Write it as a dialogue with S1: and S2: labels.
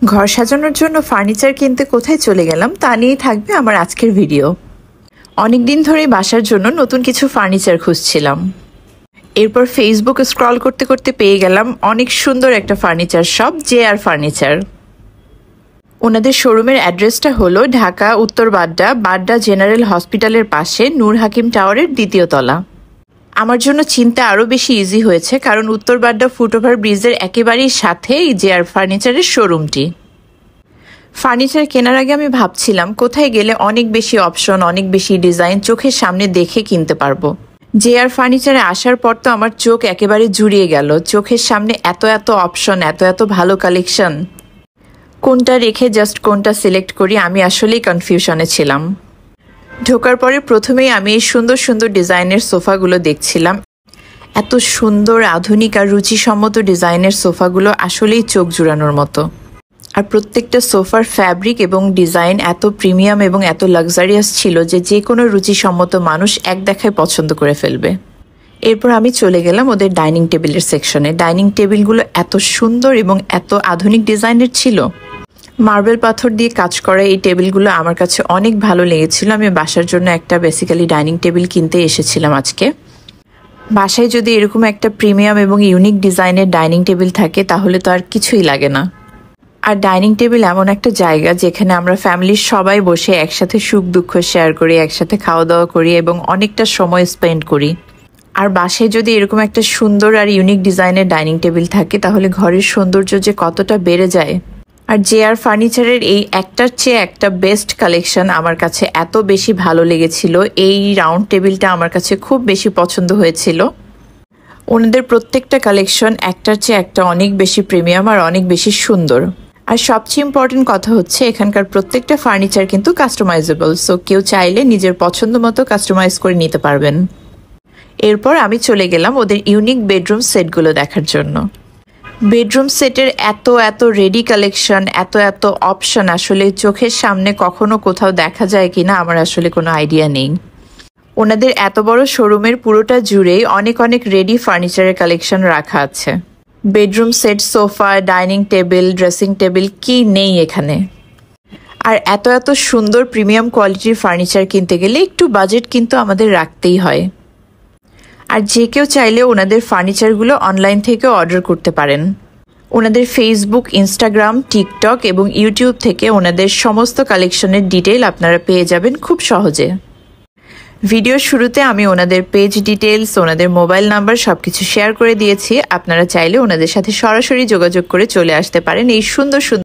S1: ঘর সাজানোর জন্য ফার্নিচার কিনতে কোথায় চলে গেলাম তা নিয়েই থাকবে আমার আজকের ভিডিও। অনেক দিন ধরেই বাসার জন্য নতুন কিছু ফার্নিচার খুঁজছিলাম। এরপর ফেসবুক স্ক্রল করতে করতে পেয়ে গেলাম অনেক সুন্দর একটা ফার্নিচার শপ, JR ফার্নিচার। ওনাদের শোরুমের অ্যাড্রেসটা হলো ঢাকা উত্তর বাড্ডা জেনারেল হসপিটালের পাশে নূর হাকিম টাওয়ারের 2য় তলা। আমার জন্য চিন্তা আরও বেশি ইজি হয়েছে, কারণ উত্তর বাড্ডা ফুটওভার ব্রিজের একেবারেই সাথে এই JR ফার্নিচারের শোরুমটি। ফার্নিচার কেনার আগে আমি ভাবছিলাম কোথায় গেলে অনেক বেশি অপশন, অনেক বেশি ডিজাইন চোখের সামনে দেখে কিনতে পারবো। JR ফার্নিচারে আসার পর তো আমার চোখ একেবারে জুড়িয়ে গেল। চোখের সামনে এত এত অপশন, এত এত ভালো কালেকশন, কোনটা রেখে জাস্ট কোনটা সিলেক্ট করি আমি আসলেই কনফিউশনে ছিলাম। ঢোকার পরে প্রথমেই আমি এই সুন্দর সুন্দর ডিজাইনের সোফাগুলো দেখছিলাম। এত সুন্দর, আধুনিক আর রুচিসম্মত ডিজাইনের সোফাগুলো আসলেই চোখ জুড়ানোর মতো। আর প্রত্যেকটা সোফার ফ্যাব্রিক এবং ডিজাইন এত প্রিমিয়াম এবং এত লাক্সারিয়াস ছিল যে কোনো রুচিসম্মত মানুষ এক দেখায় পছন্দ করে ফেলবে। এরপর আমি চলে গেলাম ওদের ডাইনিং টেবিলের সেকশনে। ডাইনিং টেবিলগুলো এত সুন্দর এবং এত আধুনিক ডিজাইনের ছিল। মার্বেল পাথর দিয়ে কাজ করা এই টেবিলগুলো আমার কাছে অনেক ভালো লেগেছিল। আমি বাসার জন্য একটা বেসিক্যালি ডাইনিং টেবিল কিনতে এসেছিলাম আজকে। বাসায় যদি এরকম একটা প্রিমিয়াম এবং ইউনিক ডিজাইনের ডাইনিং টেবিল থাকে তাহলে তো আর কিছুই লাগে না। আর ডাইনিং টেবিল এমন একটা জায়গা যেখানে আমরা ফ্যামিলির সবাই বসে একসাথে সুখ দুঃখ শেয়ার করি, একসাথে খাওয়া দাওয়া করি এবং অনেকটা সময় স্পেন্ড করি। আর বাসায় যদি এরকম একটা সুন্দর আর ইউনিক ডিজাইনের ডাইনিং টেবিল থাকে তাহলে ঘরের সৌন্দর্য যে কতটা বেড়ে যায়। আর JR ফার্নিচারের এই একটার চেয়ে একটা বেস্ট কালেকশন আমার কাছে এত বেশি ভালো লেগেছিল। এই রাউন্ড টেবিলটা আমার কাছে খুব বেশি পছন্দ হয়েছিল। ওনাদের প্রত্যেকটা কালেকশন একটার চেয়ে একটা অনেক বেশি প্রিমিয়াম আর অনেক বেশি সুন্দর। আর সবচেয়ে ইম্পর্টেন্ট কথা হচ্ছে এখানকার প্রত্যেকটা ফার্নিচার কিন্তু কাস্টমাইজেবল, সো কেউ চাইলে নিজের পছন্দ মতো কাস্টমাইজ করে নিতে পারবেন। এরপর আমি চলে গেলাম ওদের ইউনিক বেডরুম সেটগুলো দেখার জন্য। বেডরুম সেটের এত এত রেডি কালেকশন, এত এত অপশন আসলে চোখের সামনে কখনো কোথাও দেখা যায় কিনা আমার আসলে কোনো আইডিয়া নেই। ওনাদের এত বড় শোরুমের পুরোটা জুড়েই অনেক অনেক রেডি ফার্নিচারের কালেকশন রাখা আছে। Bedroom set, sofa, dining table, dressing table, কি নেই এখানে। আর এত এত সুন্দর প্রিমিয়াম কোয়ালিটির ফার্নিচার কিনতে গেলে একটু বাজেট কিন্তু আমাদের রাখতেই হয়। আর যে কেউ চাইলে ওনাদের ফার্নিচারগুলো অনলাইন থেকে অর্ডার করতে পারেন। ওনাদের ফেসবুক, ইনস্টাগ্রাম, টিকটক এবং ইউটিউব থেকে ওনাদের সমস্ত কালেকশনের ডিটেল আপনারা পেয়ে যাবেন খুব সহজে। ভিডিওর শুরুতে আমি ওনাদের পেজ ডিটেলস, ওনাদের মোবাইল নাম্বার সবকিছু শেয়ার করে দিয়েছি। আপনারা চাইলে ওনাদের সাথে সরাসরি যোগাযোগ করে চলে আসতে পারেন এই সুন্দর সুন্দর